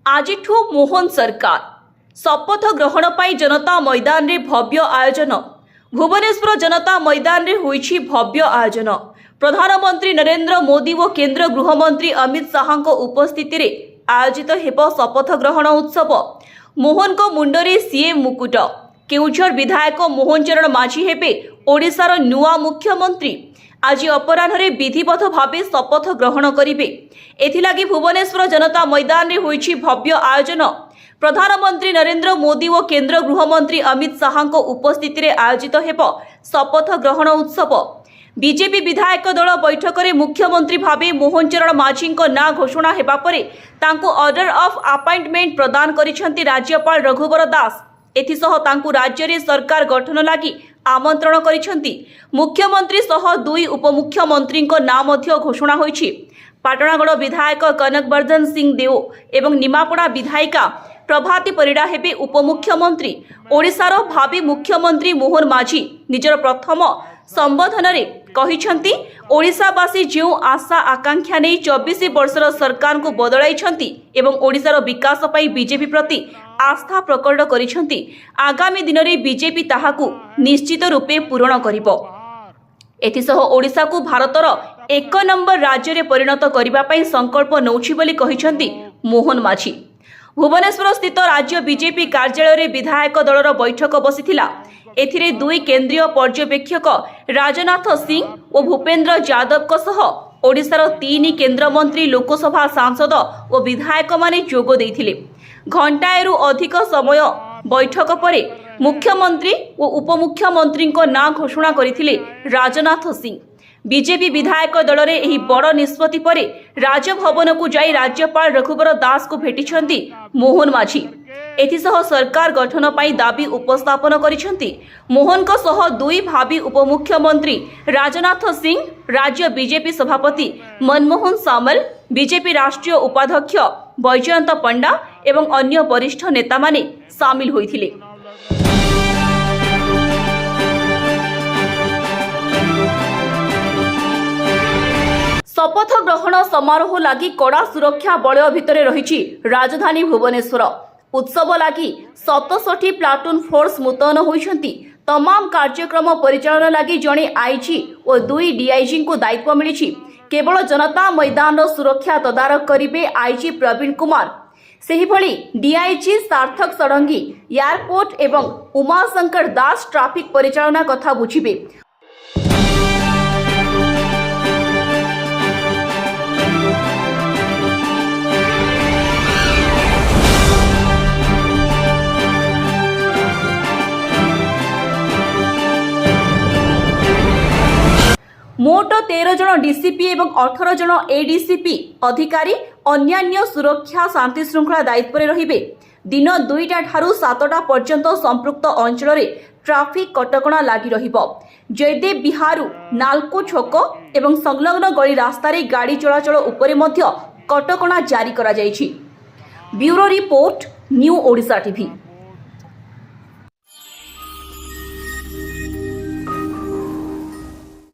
आजिठू मोहन सरकार शपथ ग्रहण पाई जनता मैदान रे भव्य आयोजन। भुवनेश्वर जनता मैदान रे होईछि भव्य आयोजन। प्रधानमंत्री नरेंद्र मोदी व केंद्र गृहमंत्री अमित शाह उपस्थिति रे आयोजित हेब शपथ ग्रहण उत्सव। मोहन को मुंडरे सीएम मुकुट। केउझर विधायक मोहन चरण माझी हेबे ओडिशार नुआ मुख्यमंत्री। आज अपराह्न विधिवत भाव शपथ ग्रहण करेंगे। एथिलागि भुवनेश्वर जनता मैदान रे होईछि भव्य आयोजन। प्रधानमंत्री नरेंद्र मोदी व केंद्र गृहमंत्री अमित शाह उपस्थिति रे आयोजित हेब शपथ ग्रहण उत्सव। बीजेपी विधायक दल बैठक में मुख्यमंत्री भावे मोहन चरण माझी ना घोषणा हेबा परे तांको ऑर्डर ऑफ अपॉइंटमेंट प्रदान करिसेंति राज्यपाल रघुवर दास। एथिसह तांको राज्य रे सरकार गठन लागि आमंत्रण करिसेंति। मुख्यमंत्री सह दुई उपमुख्यमंत्री नाम मध्य घोषणा होईछि। पाटणागड़ विधायक कनकवर्धन सिंह देओ एवं निमापड़ा विधायिका प्रभाती परिडा हेबे उपमुख्यमंत्री। ओडिशार भावी मुख्यमंत्री मोहन माझी निजर प्रथम संबोधन रे कहिसेंति ओडिशावासी जो आशा आकांक्षा नै 24 वर्षर सरकार को बदलाइछंती एवं ओडिशार विकास पई बीजेपी प्रति आस्था प्रकट करिसेंति। आगामी दिन में बीजेपी ताहाकू निश्चित रूपे पूरण करिबो। एथिसह ओडिशा को भारतर 1 नंबर राज्य रे परिणत करिबा पई संकल्प नौछि बोली कहिसेंति मोहन माझी। भुवनेश्वर स्थित राज्य बीजेपी कार्यालय रे विधायक दलर बैठक बसिथिला। एथिरे दुई केंद्रीय पर्यवेक्षक राजनाथ सिंह और भूपेन्द्र यादव को सह ओडिशार 3 केंद्र मंत्री लोकसभा सांसद और विधायक माने जोग देइथिले। घंटाएरु अधिक समय बैठक परे मुख्यमंत्री और उपमुख्यमंत्री ना घोषणा करथिले राजनाथ सिंह। बीजेपी विधायक दल रे एही बड़ निष्पत्ति परे राजभवन को जाई राज्यपाल रघुवर दास को भेटिछंती मोहन माझी। एथिसह सरकार गठन पाई दाबी उपस्थापन करिछंती। मोहन को सह दुई भावी उपमुख्यमंत्री राजनाथ सिंह, राज्य बीजेपी सभापति मनमोहन सामल, बीजेपी राष्ट्रीय उपाध्यक्ष बैजयंत पंडा एवं अन्य वरिष्ठ नेता माने शामिल होइथिले। शपथ ग्रहण समारोह लगी कड़ा सुरक्षा बलय भितर रही राजधानी भुवनेश्वर। उत्सव लगी 67 प्लाटून फोर्स मुतयन होइछंती। तमाम कार्यक्रम परिचालन लगी जड़े आईजी और 2 डीआईजी को दायित्व मिली। केवल जनता मैदान सुरक्षा तदारख करेंगे आईजी प्रवीण कुमार। सेहिभली डीआईजी सार्थक षडंगी एयरपोर्ट एवं उमाशंकर दास ट्राफिक परिचालना कथा बुझिबे। मोट 13 जन डीसीपी एवं 18 जन एडीसीपी अधिकारी अन्यान्य सुरक्षा शांति श्रृंखला दायित्व में रहिबे। दिन 2टा ठारू 7टा पर्यंत संपृक्त अंचल रे ट्राफिक कटकणा लागि रहिबो। जयदेव बिहारू नालको छक एवं संलग्न गली रास्ता रे गाड़ी चलाचल उपरे मध्य कटकणा जारी करा जायछि। Bureau report, new Odisha TV.